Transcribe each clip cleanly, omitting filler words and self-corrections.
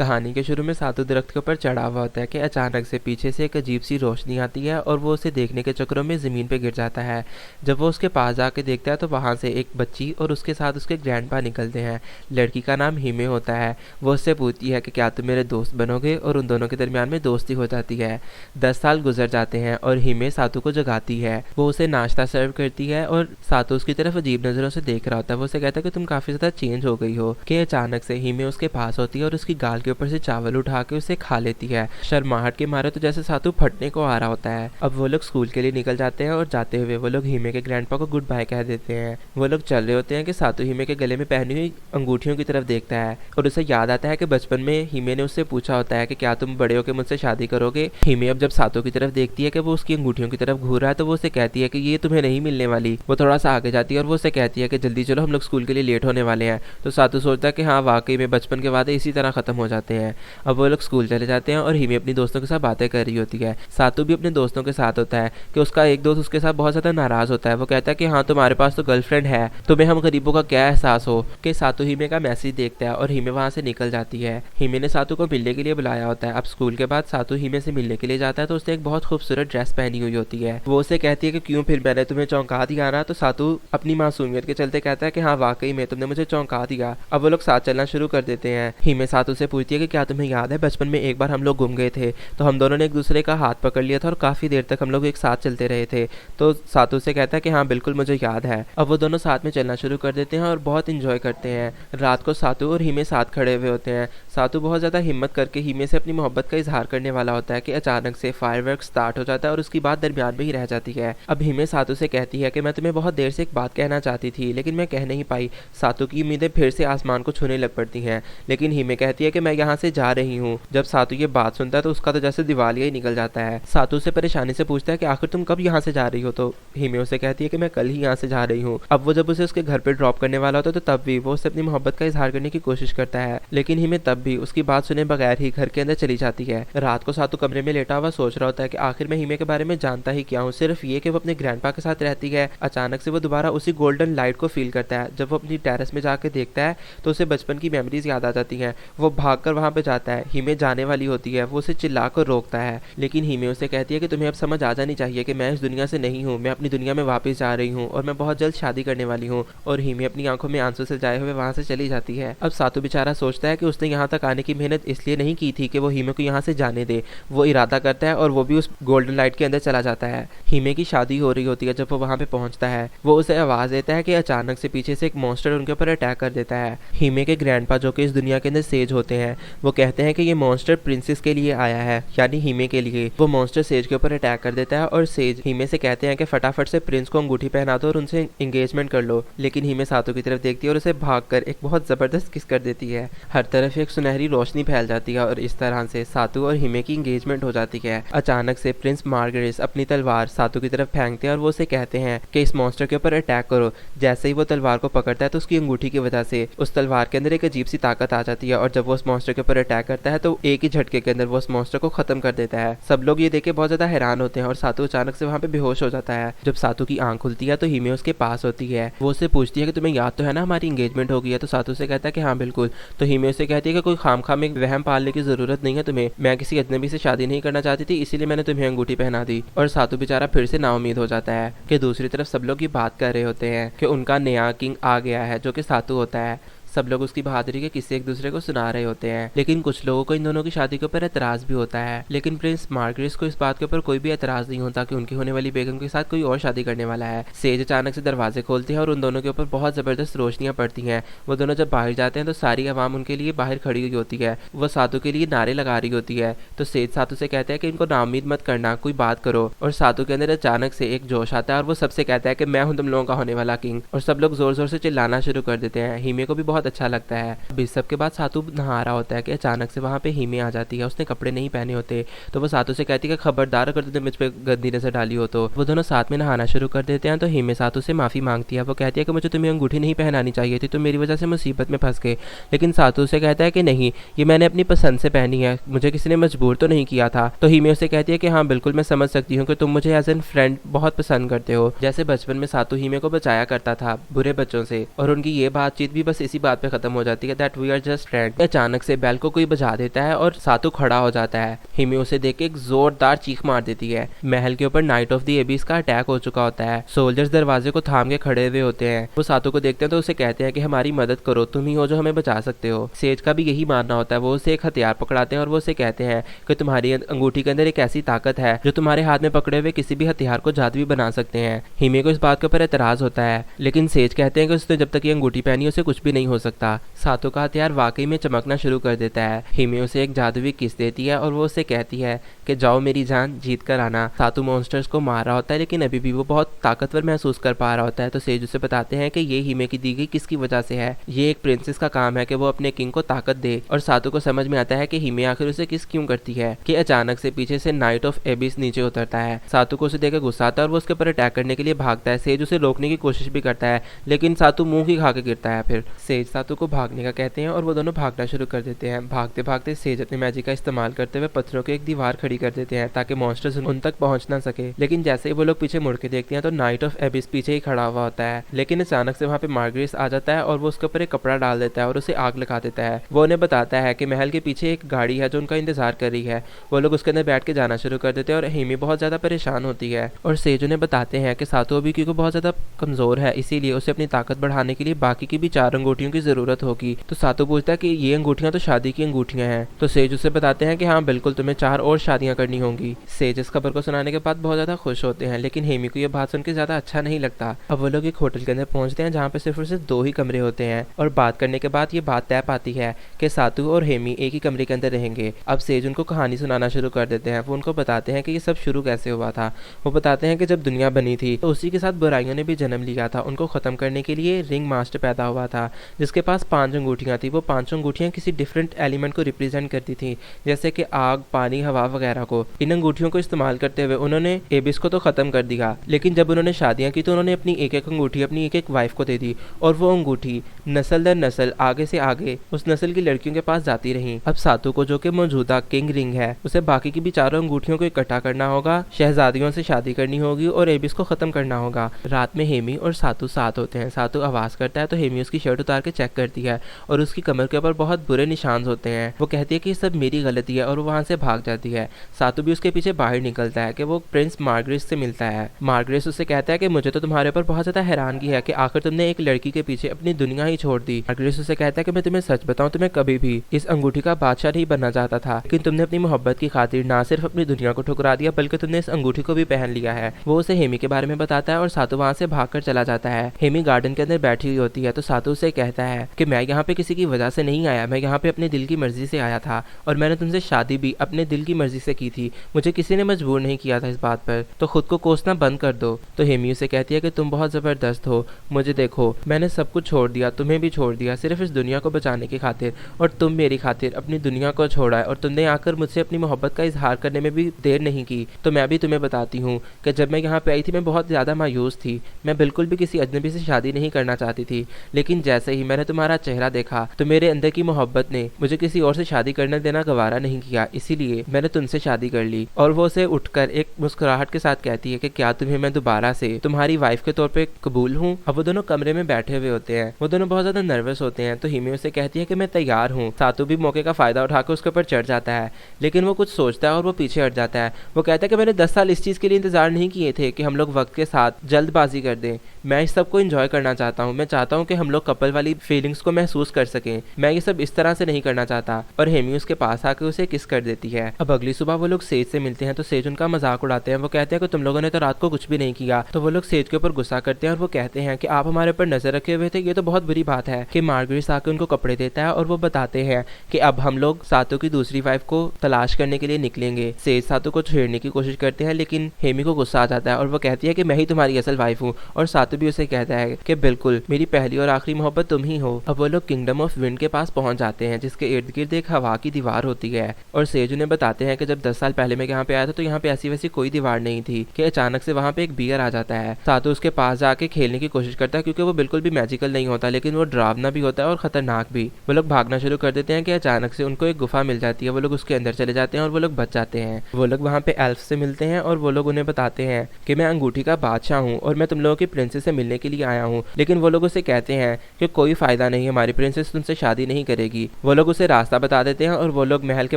कहानी के शुरू में सातू दरख्त के ऊपर चढ़ा हुआ होता है कि अचानक से पीछे से एक अजीब सी रोशनी आती है और वो उसे देखने के चक्करों में ज़मीन पे गिर जाता है। जब वो उसके पास जाके देखता है तो वहाँ से एक बच्ची और उसके साथ उसके ग्रैंडपा निकलते हैं। लड़की का नाम हिमे होता है। वो उससे पूछती है कि क्या तुम मेरे दोस्त बनोगे, और उन दोनों के दरमियान में दोस्ती हो जाती है। 10 साल गुजर जाते हैं और हिमे सातू को जगाती है। वो उसे नाश्ता सर्व करती है और सातू उसकी तरफ अजीब नज़रों से देख रहा होता है। वो उसे कहता है कि तुम काफ़ी ज़्यादा चेंज हो गई हो। कि अचानक से हिमे उसके पास होती है और उसकी गाल के ऊपर से चावल उठा के उसे खा लेती है। शर्माहट के मारे तो जैसे सातू फटने को आ रहा होता है। अब वो लोग स्कूल के लिए निकल जाते हैं और जाते हुए वो लोग हिमे के ग्रैंडपा को गुड बाय कह देते हैं। वो लोग चल रहे होते हैं कि सातू हिमे के गले में पहनी हुई अंगूठियों की तरफ देखता है और उसे याद आता है कि बचपन में हिमे ने उससे पूछा होता है कि क्या तुम बड़े होकर मुझसे शादी करोगे। हिमे अब जब सातू की तरफ देखती है कि वो उसकी अंगूठियों की तरफ घूर रहा है तो वो उसे कहती है कि ये तुम्हें नहीं मिलने वाली। वो थोड़ा सा आगे जाती है और वो उसे कहती है कि जल्दी चलो, हम लोग स्कूल के लिए लेट होने वाले हैं। तो सातू सोचता है कि हाँ, वाकई में बचपन के वादे इसी तरह खत्म हो जाते हैं। अब वो लोग स्कूल चले जाते हैं और हिमे अपनी दोस्तों के साथ बातें कर रही होती है। सातू भी अपने दोस्तों के साथ होता है कि उसका एक दोस्त उसके साथ बहुत ज़्यादा नाराज़ होता है। वो कहता है कि हाँ, तुम्हारे पास तो गर्लफ्रेंड है, तुम्हें हम गरीबों का क्या एहसास हो। कि सातू हिमे का मैसेज देखता है और हिमे वहाँ से निकल जाती है। हिमे ने सातू को मिलने के लिए बुलाया होता है। अब स्कूल के बाद सातू हिमे से मिलने के लिए जाता है तो उसने एक बहुत खूबसूरत ड्रेस पहनी हुई होती है। वो उसे कहती है कि क्यों फिर मैंने तुम्हें चौंका दिया ना। तो सातू अपनी मासूमियत के चलते कहता है कि हाँ, वाकई में तुमने मुझे चौंका दिया। अब वो लोग साथ चलना शुरू कर देते हैं। हिमे सातू से पूछती है कि क्या तुम्हें याद है बचपन में एक बार हम लोग घूम गए थे, तो हम दोनों ने एक दूसरे का हाथ पकड़ लिया था और काफ़ी देर तक हम लोग एक साथ चलते रहे थे। तो सातू से कहता है कि हाँ, बिल्कुल मुझे याद है। अब वो दोनों साथ में चलना शुरू कर देते हैं और बहुत इंजॉय करते हैं। रात को सातू और हिमे साथ खड़े हुए होते हैं। सातू बहुत ज़्यादा हिम्मत करके हिमे से अपनी मोहब्बत का इजहार करने वाला होता है कि अचानक से फायरवर्क स्टार्ट हो जाता है और उसकी बात दरमियान में ही रह जाती है। अब हिमे सातू से कहती है कि मैं तुम्हें बहुत देर से एक बात कहना चाहती थी लेकिन मैं कह नहीं पाई। सातू की उम्मीदें फिर से आसमान को छूने लग पड़ती हैं, लेकिन हिमे कहती है कि मैं यहाँ से जा रही हूँ। जब सातू ये बात सुनता है तो उसका तो जैसे दिवालिया ही निकल जाता है। सातू से परेशानी से पूछता है कि आखिर तुम कब यहाँ से जा रही हो। तो हिमे उसे कहती है कि मैं कल ही यहाँ से जा रही हूँ। अब वो जब उसे उसके घर पे ड्रॉप करने वाला होता है तो तब भी वो उससे अपनी मोहब्बत का इजहार करने की कोशिश करता है, लेकिन हिमे तब भी उसकी बात सुने बगैर ही घर के अंदर चली जाती है। रात को सातू कमरे में लेटा हुआ सोच रहा होता है कि आखिर मैं हिमे के बारे में जानता ही क्या हूँ, सिर्फ ये कि वो अपने ग्रैंडपा के साथ रहती है। अचानक से वो दोबारा उसी गोल्डन लाइट को फील करता है। जब वो अपनी टेरेस में जाकर देखता है तो उसे बचपन की मेमोरीज याद आ जाती हैं। वो भागकर वहाँ पे जाता है। हिमे जाने वाली होती है। वो उसे चिल्लाकर रोकता है, लेकिन हिमे उसे कहती है कि तुम्हें अब समझ आ जानी चाहिए कि मैं इस दुनिया से नहीं हूँ, मैं अपनी दुनिया में वापस जा रही हूँ और मैं बहुत जल्द शादी करने वाली हूँ। और हिमे अपनी आंखों में आंसू सजाए हुए वहाँ से चली जाती है। अब सातू बेचारा सोचता है कि उसने यहाँ तक आने की मेहनत इसलिए नहीं की थी कि वो हिमे को यहाँ से जाने दे। वो इरादा करता है और वो भी उस गोल्डन लाइट के अंदर चला जाता है। हिमे की शादी हो रही होती है। जब वो वहाँ पे पहुँचता है वो उसे आवाज़ देता है कि अचानक से पीछे से एक मॉन्स्टर उनके ऊपर अटैक कर देता है। हिमे के ग्रैंडपा जो कि इस दुनिया के अंदर सेज होते हैं, वो कहते हैं कि ये मॉन्स्टर प्रिंसेस के लिए आया है, यानी हिमे के लिए। वो मॉन्स्टर सेज के ऊपर अटैक कर देता है और सेज हिमे से कहते हैं कि फटाफट से प्रिंस को अंगूठी पहना दो और उनसे एंगेजमेंट कर लो। लेकिन हिमे सातू की तरफ देखती है और उसे भागकर एक बहुत ज़बरदस्त किस कर देती है। हर तरफ एक सुनहरी रोशनी फैल जाती है और इस तरह से सातू और हिमे की एंगेजमेंट हो जाती है। अचानक से प्रिंस मार्गरेस अपनी तलवार सातू की तरफ फेंकते हैं और वो उसे कहते हैं कि इस मॉन्स्टर के ऊपर अटैक करो। जैसे ही वो तलवार को पकड़ता है तो उसकी अंगूठी की वजह से उस तलवार के अंदर एक अजीब सी ताकत आ जाती है और जब वो उस मॉन्स्टर के ऊपर अटैक करता है तो एक ही झटके के अंदर वो उस मॉन्स्टर को खत्म कर देता है। सब लोग ये देख के बहुत ज्यादा हैरान होते हैं और सातू अचानक से वहाँ पे बेहोश हो जाता है। जब सातू की आंख खुलती है तो हिमे उसके पास होती है। वो उससे पूछती है कि तुम्हें याद तो है ना हमारी एंगेजमेंट हो गई है। तो सातू से कहता है कि हाँ बिल्कुल। तो हिमे उसे कहती है कि कोई खामखा में वहम पालने की जरूरत नहीं है तुम्हें, मैं किसी अजनबी से शादी नहीं करना चाहती थी, इसीलिए मैंने तुम्हें अंगूठी पहना दी। और सातू बेचारा फिर से नाउम्मीद हो जाता है कि दूसरी तरफ सब लोग ये बात कर रहे होते हैं कि उनका नया किंग आ गया है जो कि सातू होता है। सब लोग उसकी बहादुरी के किस्से एक दूसरे को सुना रहे होते हैं, लेकिन कुछ लोगों को इन दोनों की शादी के ऊपर एतराज भी होता है। लेकिन प्रिंस मार्गरेस को इस बात के ऊपर कोई भी एतराज नहीं होता कि उनकी होने वाली बेगम के साथ कोई और शादी करने वाला है। सेज अचानक से दरवाजे खोलती है और उन दोनों के ऊपर बहुत जबरदस्त रोशनियां पड़ती हैं। वो दोनों जब बाहर जाते हैं तो सारी आवाम उनके लिए बाहर खड़ी हुई होती है। वो सातू के लिए नारे लगा रही होती है। तो सेज सातू से कहता है कि इनको नाउम्मीद मत करना, कोई बात करो। और सातू के अंदर अचानक से एक जोश आता है और वो सबसे कहता है कि मैं हूँ तुम लोगों का होने वाला किंग। और सब लोग जोर जोर से चिल्लाना शुरू कर देते हैं। हिमे को भी बहुत अच्छा लगता है। इस सब के बाद सातू नहा रहा होता है कि अचानक से वहाँ पे हिमे आ जाती है। उसने कपड़े नहीं पहने होते तो वो सातू से कहती है कि खबरदार अगर तुमने मुझ पे गंदी नजर डाली हो। तो वो दोनों साथ में नहाना शुरू कर देते हैं। तो हिमे सातू से माफ़ी मांगती है। वो कहती है कि मुझे तुम्हें अंगूठी नहीं पहनानी चाहिए थी, तुम मेरी वजह से मुसीबत में फंस गए। लेकिन सातू से कहता है कि नहीं, ये मैंने अपनी पसंद से पहनी है, मुझे किसी ने मजबूर तो नहीं किया था। तो हिमे उसे कहती है कि हाँ बिल्कुल, मैं समझ सकती हूँ कि तुम मुझे एज एन फ्रेंड बहुत पसंद करते हो, जैसे बचपन में सातू हिमे को बचाया करता था बुरे बच्चों से। और उनकी ये बातचीत भी बस इसी बात पे खत्म हो जाती है that we are just friend. अचानक से बेल को कोई बजा देता है और सातू खड़ा हो जाता है। हिमी उसे देख के एक जोरदार चीख मार देती है। महल के ऊपर नाइट ऑफ द एबिस का अटैक हो चुका होता है। सोल्जर्स दरवाजे को थाम के खड़े हुए होते हैं। वो सातू को देखते हैं तो उसे कहते हैं कि हमारी मदद करो, तुम ही हो जो हमें बचा सकते हो। सेज का भी यही मानना होता है। वो उसे एक हथियार पकड़ाते हैं और वो उसे कहते हैं कि तुम्हारी अंगूठी के अंदर एक ऐसी ताकत है जो तुम्हारे हाथ में पकड़े हुए किसी भी हथियार को जादुई बना सकते हैं। हिमी को इस बात के ऊपर एतराज होता है, लेकिन सेज कहते हैं कि उसने जब तक ये अंगूठी पहनी उसे कुछ भी नहीं हो सकता। सातू का हथियार वाकई में चमकना शुरू कर देता है। हिमी उसे एक जादुई किस देती है और वो उसे कहती है कि जाओ मेरी जान, जीत कर आना। सातू मॉन्स्टर्स को मार रहा होता है लेकिन अभी भी वो बहुत ताकतवर महसूस कर पा रहा होता है। तो सेज उसे बताते हैं कि ये हिमे की दी गई किसकी वजह से है। ये एक प्रिंसेस का काम है कि वो अपने किंग को ताकत दे। और सातू को समझ में आता है कि हिमे आखिर उसे किस क्यों करती है कि अचानक से पीछे से नाइट ऑफ एबिस नीचे उतरता है। सातू को उसे देखकर गुस्सा आता है और वो उसके ऊपर अटैक करने के लिए भागता है। सेज उसे रोकने की कोशिश भी करता है लेकिन सातू मुंह ही खा के गिरता है। फिर सेज सातू को भागने का कहते हैं और वो दोनों भागना शुरू कर देते हैं। भागते भागते सेज अपने मैजिक का इस्तेमाल करते हुए पत्थरों की एक दीवार खड़ी कर देते हैं ताकि मॉन्स्टर्स उन तक पहुंच ना सके। लेकिन जैसे ही वो लोग पीछे मुड़ के देखते हैं तो नाइट ऑफ एबिस पीछे ही खड़ा हुआ होता है। लेकिन अचानक से वहाँ पे मार्गरेस आ जाता है और वो उसके ऊपर एक कपड़ा डाल देता है और उसे आग लगा देता है। वो उन्हें बताता है कि महल के पीछे एक गाड़ी है जो उनका इंतजार कर रही है। वो लोग उसके अंदर बैठ के जाना शुरू कर देते हैं और हिमी बहुत ज्यादा परेशान होती है। और सेज उन्हें बताते हैं कि सातू अभी क्योंकि बहुत ज्यादा कमजोर है, इसीलिए उसे अपनी ताकत बढ़ाने के लिए बाकी की भी 4 अंगूठियों की जरूरत होगी। तो सातू पूछता है कि ये अंगूठियां तो शादी की अंगूठियां हैं। तो सेज उसे बताते हैं कि हाँ बिल्कुल, तुम्हें 4 और शादियां करनी होंगी। सेज इस खबर को सुनाने के बाद बहुत ज्यादा खुश होते हैं, लेकिन हेमी को यह बात सुन के ज्यादा अच्छा नहीं लगता। अब वो लोग एक होटल के अंदर पहुंचते हैं जहाँ पे सिर्फ और सिर्फ 2 ही कमरे होते हैं। और बात करने के बाद ये बात तय पाती है कि सातू और हेमी एक ही कमरे के अंदर रहेंगे। अब सेज उनको कहानी सुनाना शुरू कर देते हैं। वो उनको बताते हैं कि ये सब शुरू कैसे हुआ था। वो बताते हैं कि जब दुनिया बनी थी तो उसी के साथ बुराइयों ने भी जन्म लिया था। उनको खत्म करने के लिए रिंग मास्टर पैदा हुआ था जिसके पास 5 अंगूठियां थी। वो 5 अंगूठियां किसी डिफरेंट एलिमेंट को रिप्रेजेंट करती थी, जैसे कि आग, पानी, हवा वगैरह को। इन अंगूठियों को इस्तेमाल करते हुए उन्होंने एबिस को तो खत्म कर दिया, लेकिन जब उन्होंने शादियां की तो उन्होंने अपनी एक एक अंगूठी अपनी एक एक वाइफ को दे दी और वो अंगूठी नस्ल दर नस्ल आगे से आगे उस नस्ल की लड़कियों के पास जाती रही। अब सातू को, जो कि मौजूदा किंग रिंग है, उसे बाकी की भी 4 अंगूठियों को इकट्ठा करना होगा, शहजादियों से शादी करनी होगी और एबिस को खत्म करना होगा। रात में हेमी और सातू साथ होते हैं। सातू आवाज करता है तो हेमी उसकी शर्ट उतार के चेक करती है और उसकी कमर के ऊपर बहुत बुरे निशान होते हैं। वो कहती है कि सब मेरी गलती है और वो वहां से भाग जाती है। सातू भी उसके पीछे बाहर निकलता है कि वो प्रिंस मार्गरेस से मिलता है। मार्गरेस उससे कहता है कि मुझे तो तुम्हारे ऊपर बहुत ज्यादा हैरानगी है कि आखिर तुमने एक लड़की के पीछे अपनी दुनिया ही छोड़ दी। मार्गरेस उससे कहता है कि मैं तुम्हें सच बताऊं, तुम्हें कभी भी इस अंगूठी का बादशाह नहीं बनना चाहता था, लेकिन तुमने अपनी मोहब्बत की खातिर ना सिर्फ अपनी दुनिया को ठुकरा दिया बल्कि तुमने इस अंगूठी को भी पहन लिया है। वो उसे हेमी के बारे में बताता है और सातू वहां से भागकर चला जाता है। हेमी गार्डन के अंदर बैठी हुई होती है तो सातू उसे कहता है कि मैं यहाँ पे किसी की वजह से नहीं आया, मैं यहाँ पे अपने दिल की मर्जी से आया था और मैंने तुमसे शादी भी अपने दिल की मर्जी से की थी, मुझे किसी ने मजबूर नहीं किया था इस बात पर, तो खुद को कोसना बंद कर दो। तो हेमी उसे कहती है कि तुम बहुत जबरदस्त हो, मुझे देखो मैंने सब कुछ छोड़ दिया, तुम्हें भी छोड़ दिया सिर्फ इस दुनिया को बचाने की खातिर, और तुम मेरी खातिर अपनी दुनिया को छोड़ा है और तुमने आकर मुझसे अपनी मोहब्बत का इजहार करने में भी देर नहीं की। तो मैं भी तुम्हें बताती हूँ कि जब मैं यहाँ पे आई थी मैं बहुत ज्यादा मायूस थी, मैं बिल्कुल भी किसी अजनबी से शादी नहीं करना चाहती थी, लेकिन जैसे ही मैंने तुम्हारा चेहरा देखा तो मेरे अंदर की मोहब्बत ने मुझे किसी और से शादी करने देना गवारा नहीं किया, इसीलिए मैंने तुमसे शादी कर ली। और वो उसे उठकर एक मुस्कुराहट के साथ कहती है कि क्या तुम्हें मैं दोबारा से तुम्हारी वाइफ के तौर पे कबूल हूँ। अब वो दोनों कमरे में बैठे हुए होते हैं, वो दोनों बहुत ज्यादा नर्वस होते हैं। तो हिमी उसे कहती है कि मैं तैयार हूँ। सातू भी मौके का फायदा उठाकर उसके ऊपर चढ़ जाता है, लेकिन वो कुछ सोचता है और वो पीछे हट जाता है। वो कहता है कि मैंने 10 साल इस चीज के लिए इंतजार नहीं किए थे कि हम लोग वक्त के साथ जल्दबाजी कर दें, मैं इस सब को एंजॉय करना चाहता हूँ, मैं चाहता हूँ कि हम लोग कपल वाली फीलिंग्स को महसूस कर सकें, मैं ये सब इस तरह से नहीं करना चाहता। और हेमी उसके पास आकर उसे किस कर देती है। अब अगली सुबह वो लोग सेज से मिलते हैं तो सेज उनका मजाक उड़ाते हैं। वो कहते हैं कि तुम लोगों ने तो रात को कुछ भी नहीं किया। तो वो लोग सेज के ऊपर गुस्सा करते हैं और वो कहते हैं कि आप हमारे ऊपर नजर रखे हुए थे, ये तो बहुत बुरी बात है। कि मार्गरेस आकर उनको कपड़े देता है और वो बताते हैं कि अब हम लोग सातू की दूसरी वाइफ को तलाश करने के लिए निकलेंगे। सेज सातू को छेड़ने की कोशिश करते हैं, लेकिन हेमी को गुस्सा आ जाता है और वो कहती है कि मैं ही तुम्हारी असल वाइफ हूँ। और सातू भी उसे कहता है कि बिल्कुल मेरी पहली और आखिरी मोहब्बत तुम ही हो। अब वो लोग किंगडम ऑफ विंड के पास पहुंच जाते हैं जिसके इर्द गिर्द एक हवा की दीवार होती है। और सेज उन्हें बताते हैं कि जब 10 साल पहले मैं यहाँ पे आया था तो यहाँ पे ऐसी वैसी कोई दीवार नहीं थी, कि अचानक से वहाँ पे एक बियर आ जाता है। सातू उसके पास जाके खेलने की कोशिश करता है क्योंकि वो बिल्कुल भी मैजिकल नहीं होता, लेकिन वो डरावना भी होता है और खतरनाक भी। वो लोग भागना शुरू कर देते हैं कि अचानक से उनको एक गुफा मिल जाती है। वो लोग उसके अंदर चले जाते हैं और वो लोग बच जाते हैं। वो लोग वहाँ पे एल्फ से मिलते हैं और वो लोग उन्हें बताते हैं कि मैं अंगूठी का बादशाह हूँ और मैं तुम लोगों की प्रिंसेस प्रिंसेस से मिलने के लिए आया हूँ। लेकिन वो लोग उसे कहते हैं कि कोई फायदा नहीं, हमारी प्रिंसेस तुमसे शादी नहीं करेगी। वो लोग उसे रास्ता बता देते हैं और वो लोग महल के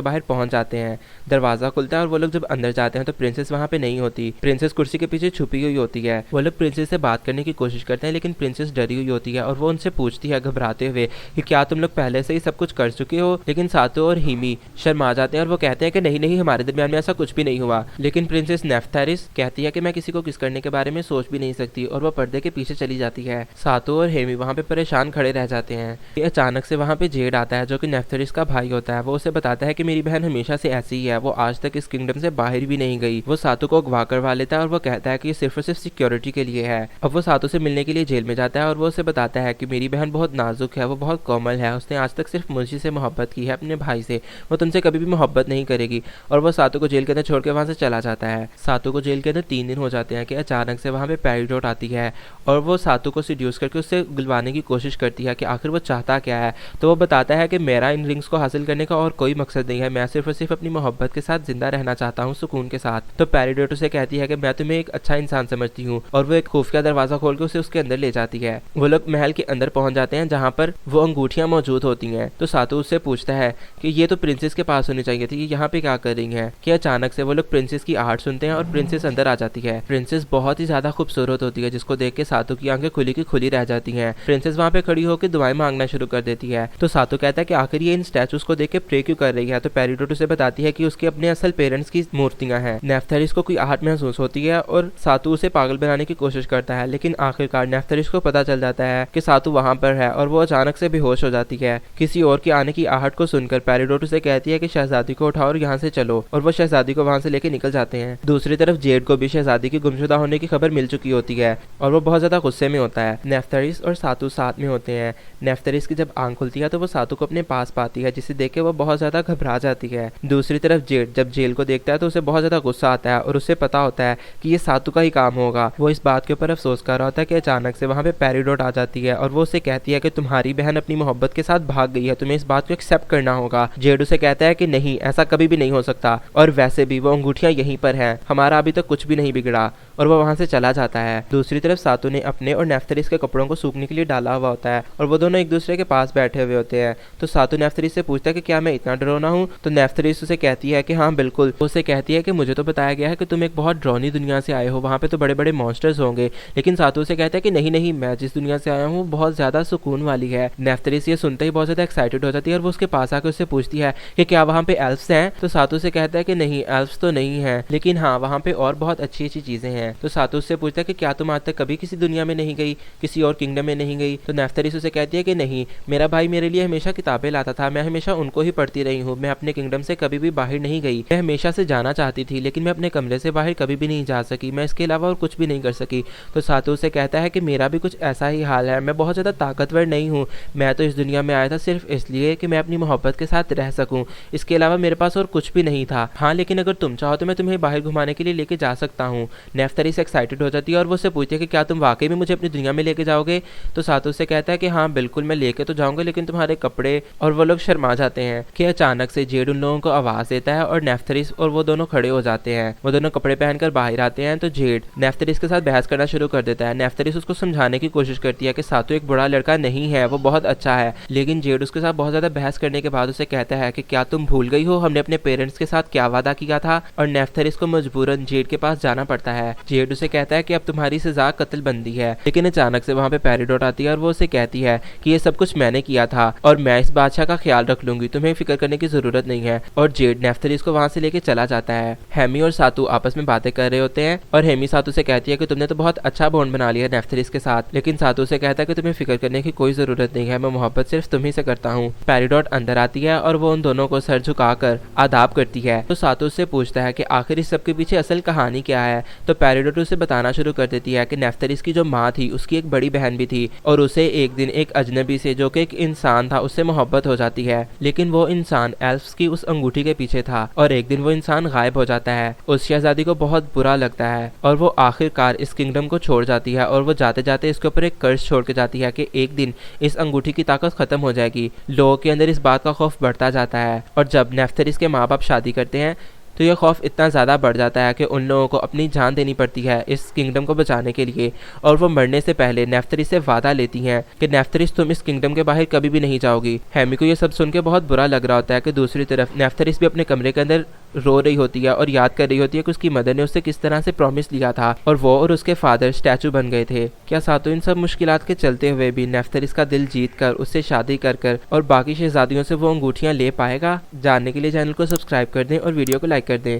बाहर पहुंच जाते हैं। दरवाजा खुलता है और वो लोग जब अंदर जाते हैं तो प्रिंसेस वहाँ पे नहीं होती। प्रिंसेस कुर्सी के पीछे छुपी हुई होती है। वो लोग प्रिंसेस से बात करने की कोशिश करते हैं लेकिन प्रिंसेस डरी हुई होती है और वो उनसे पूछती है घबराते हुए कि क्या तुम लोग पहले से ही सब कुछ कर चुके हो। लेकिन सातो और हिमी शर्मा जाते हैं और वो कहते हैं कि नहीं नहीं, हमारे दरमियान में ऐसा कुछ भी नहीं हुआ। लेकिन प्रिंसेस नेफ्थेरिस कहती है कि मैं किसी को किस करने के बारे में सोच भी नहीं सकती और वो पर्दे के पीछे चली जाती है। सातो और हेमी वहाँ पे परेशान खड़े रह जाते हैं कि अचानक से वहाँ पे जेड आता है जो कि नेफ्थेरिस का भाई होता है। वो उसे बताता है कि मेरी बहन हमेशा से ऐसी ही है, वो आज तक इस किंगडम से बाहर भी नहीं गई। वो सातो को अगवा करवा लेता है और वो कहता है कि ये सिर्फ और सिर्फ सिक्योरिटी के लिए है। अब वो सातो से मिलने के लिए जेल में जाता है और वो उसे बताता है कि मेरी बहन बहुत नाजुक है, वो बहुत कोमल है, उसने आज तक सिर्फ मुझे से मोहब्बत की है, अपने भाई से। वो तुमसे कभी भी मोहब्बत नहीं करेगी। और वो सातो को जेल के अंदर छोड़ के वहाँ से चला जाता है। सातो को जेल के अंदर 3 दिन हो जाते हैं कि अचानक से वहाँ पे पेरिडोट आती है और वो सातो को सिड्यूस करके उससे गुलवाने की कोशिश करती है कि आखिर वो चाहता क्या है। तो वो बताता है कि मेरा इन रिंग्स को हासिल करने का और कोई मकसद नहीं है, मैं सिर्फ और सिर्फ अपनी मोहब्बत के साथ जिंदा रहना चाहता हूँ, सुकून के साथ। तो पेरिडोट उसे कहती है कि मैं तुम्हें एक अच्छा इंसान समझती हूँ और वो एक खुफिया दरवाजा खोल के उसे उसके अंदर ले जाती है। वो लोग महल के अंदर पहुंच जाते हैं जहाँ पर वो अंगूठियां मौजूद होती हैं। तो सातो उससे पूछता है कि ये तो प्रिंसेस के पास होनी चाहिए थी, यहाँ पे क्या कर रही है। कि अचानक से वो लोग प्रिंसेस की आहट सुनते हैं और प्रिंसेस अंदर आ जाती है। प्रिंसेस बहुत ही ज्यादा खूबसूरत होती है जिसको देख के सातो की आंखें खुली की खुली रह जाती हैं। प्रिंसेस वहाँ पे खड़ी होकर दुआएं मांगना शुरू कर देती है। तो सातो कहता है कि आखिर ये इन स्टैचूज को देख के प्रे क्यों कर रही है। तो पेरिडोट उसे बताती है कि उसके अपने असल पेरेंट्स की मूर्तियां हैं। नेफ्थेरिस को कोई आहट महसूस होती है और सातो उसे पागल बनाने की कोशिश करता है, लेकिन आखिरकार नेफ्थेरिस को पता चल जाता है कि सातो वहाँ पर है और वो अचानक से बेहोश हो जाती है। किसी और के आने की आहट को सुनकर पेरिडोट उसे कहती है कि शहजादी को उठाओ और यहाँ से चलो, और वो शहजादी को वहाँ से लेके निकल जाते हैं। दूसरी तरफ जेड को भी शहजादी की गुमशुदा होने की खबर मिल चुकी होती है और वो बहुत ज्यादा गुस्से में होता है। नेफ्थेरिस और सातो साथ में होते हैं। नेफ्थेरिस की जब आंख खुलती है तो वो सातो को अपने पास पाती है जिसे देख के वो बहुत ज्यादा घबरा जाती है। दूसरी तरफ जेड जब जेल को देखता है तो उसे बहुत ज्यादा गुस्सा आता है और उसे पता होता है कि ये सातो का ही काम होगा। वो इस बात के ऊपर अफसोस कर रहा होता है कि अचानक से वहाँ पे पेरिडोट आ जाती है और वो उसे कहती है कि तुम्हारी बहन अपनी मोहब्बत के साथ भाग गई है, तुम्हें इस बात को एक्सेप्ट करना होगा। जेड उसे कहता है कि नहीं, ऐसा कभी भी नहीं हो सकता, और वैसे भी वो अंगूठियां यहीं पर हैं, हमारा अभी तक कुछ भी नहीं बिगड़ा, और वो वहाँ से चला जाता है। दूसरी तरफ सातो ने अपने और नेफ्थेरिस के कपड़ों को सूखने के लिए डाला हुआ होता है और वो दोनों एक दूसरे के पास बैठे हुए होते हैं। तो सातो नेफ्थेरिस से पूछता है कि क्या मैं इतना डरावना हूँ। तो नेफ्थेरिस उसे कहती है कि हाँ बिल्कुल। उसे कहती है कि मुझे तो बताया गया है कि तुम एक बहुत डरावनी दुनिया से आए हो, वहाँ पे तो बड़े बड़े मॉन्स्टर्स होंगे। लेकिन सातो उसे कहता है कि नहीं नहीं, मैं जिस दुनिया से आया हूँ बहुत ज्यादा सुकून वाली है। नेफ्थेरिस ये सुनते ही बहुत ज्यादा एक्साइटेड हो जाती है और वो उसके पास आकर उससे पूछती है कि क्या वहाँ पे एल्फ्स हैं। तो सातो से कहता है कि नहीं, एल्फ्स तो नहीं है, लेकिन हाँ वहाँ पे और बहुत अच्छी अच्छी चीजें हैं। तो सातो उससे पूछता है कि क्या तुम आज तक कभी किसी दुनिया में नहीं गई, किसी और किंगडम में नहीं गई। तो नेफ्थेरिस उसे कहती है कि नहीं, मेरा भाई मेरे लिए हमेशा किताबें लाता था, मैं हमेशा उनको ही पढ़ती रही हूँ, मैं अपने किंगडम से कभी भी बाहर नहीं गई। मैं हमेशा से जाना चाहती थी लेकिन मैं अपने कमरे से बाहर कभी भी नहीं जा सकी, मैं इसके अलावा और कुछ भी नहीं कर सकी। तो सातो उसे कहता है कि मेरा भी कुछ ऐसा ही हाल है, मैं बहुत ज्यादा ताकतवर नहीं हूँ, मैं तो इस दुनिया में आया था सिर्फ इसलिए कि मैं अपनी मोहब्बत के साथ रह सकूँ, इसके अलावा मेरे पास और कुछ भी नहीं था। हाँ लेकिन अगर तुम चाहो तो मैं तुम्हें बाहर घुमाने के लिए लेके जा सकता हूँ। नेफ्थेरिस एक्साइटेड हो जाती है और वो उससे पूछती है कि क्या तुम वाकई में मुझे अपनी दुनिया में लेके जाओगे। तो सातो से कहता है कि हाँ बिल्कुल मैं लेके तो जाऊंगा, लेकिन तुम्हारे कपड़े। और वो लोग शर्मा जाते हैं कि अचानक से जेड उन लोगों को आवाज देता है और नेफ्थेरिस और वो दोनों खड़े हो जाते हैं। वो दोनों कपड़े पहनकर बाहर आते हैं तो जेड नेफ्थेरिस के साथ बहस करना शुरू कर देता है। नेफ्थेरिस उसको समझाने की कोशिश करती है कि सातो एक बुरा लड़का नहीं है, वो बहुत अच्छा है, लेकिन जेड उसके साथ बहुत ज्यादा बहस करने के बाद उसे कहता है कि क्या तुम भूल गई हो हमने अपने पेरेंट्स के साथ क्या वादा किया था। और नेफ्थेरिस को मजबूरन जेड के पास जाना पड़ता है। जेड उसे कहता है कि अब तुम्हारी सजा कत्ल बंदी है। लेकिन अचानक से वहाँ पे पेरिडोट आती है और वो उसे कहती है कि ये सब कुछ मैंने किया था और मैं इस बादशाह का ख्याल रख लूंगी, तुम्हें फिक्र करने की जरूरत नहीं है। और जेड नेफ्थेरिस को वहाँ से लेके चला जाता है। हेमी और सातो आपस में बातें कर रहे होते हैं और हेमी सातो से कहती है कि तुमने तो बहुत अच्छा बॉन्ड बना लिया नेफ्थेरिस के साथ। लेकिन सातो से कहता है कि तुम्हें फिक्र करने की कोई जरूरत नहीं है, मैं मोहब्बत सिर्फ तुम्ही से करता हूँ। पेरिडोट अंदर आती है और वो उन दोनों को सर झुकाकर आदाब करती है। तो सातो से पूछता है कि आखिर इस सब के पीछे असल कहानी क्या है। तो पेरिडोट उसे बताना शुरू कर देती है कि नेफ्थेरिस की जो माँ थी उसकी एक बड़ी बहन भी थी और उसे एक दिन एक अजनबी से जो कि एक इंसान था उससे मोहब्बत हो जाती है। लेकिन वो इंसान एल्फ्स की उस अंगूठी के पीछे था और एक दिन वो इंसान गायब हो जाता है। उस शहजादी को बहुत बुरा लगता है और वो आखिरकार इस किंगडम को छोड़ जाती है और वो जाते जाते इसके ऊपर एक कर्ज छोड़ के जाती है कि एक दिन इस अंगूठी की ताकत खत्म हो जाएगी। लोगों के अंदर इस बात का खौफ बढ़ता जाता है और जब नेफ्थेरिस के माँ बाप शादी करते हैं तो यह खौफ इतना ज़्यादा बढ़ जाता है कि उन लोगों को अपनी जान देनी पड़ती है इस किंगडम को बचाने के लिए। और वो मरने से पहले नेफ्थरिस से वादा लेती हैं कि नेफ्थरिस तुम इस किंगडम के बाहर कभी भी नहीं जाओगी। हैमी को ये सब सुन के बहुत बुरा लग रहा होता है कि दूसरी तरफ नेफ्थरिस भी अपने कमरे के अंदर रो रही होती है और याद कर रही होती है कि उसकी मदर ने उससे किस तरह से प्रॉमिस लिया था और वो और उसके फादर स्टैचू बन गए थे। क्या सातों इन सब मुश्किलात के चलते हुए भी नेफ्थरिस का दिल जीत कर उससे शादी कर और बाकी शहजादियों से वो अंगूठियां ले पाएगा? जानने के लिए चैनल को सब्सक्राइब कर दें और वीडियो को लाइक कर दें।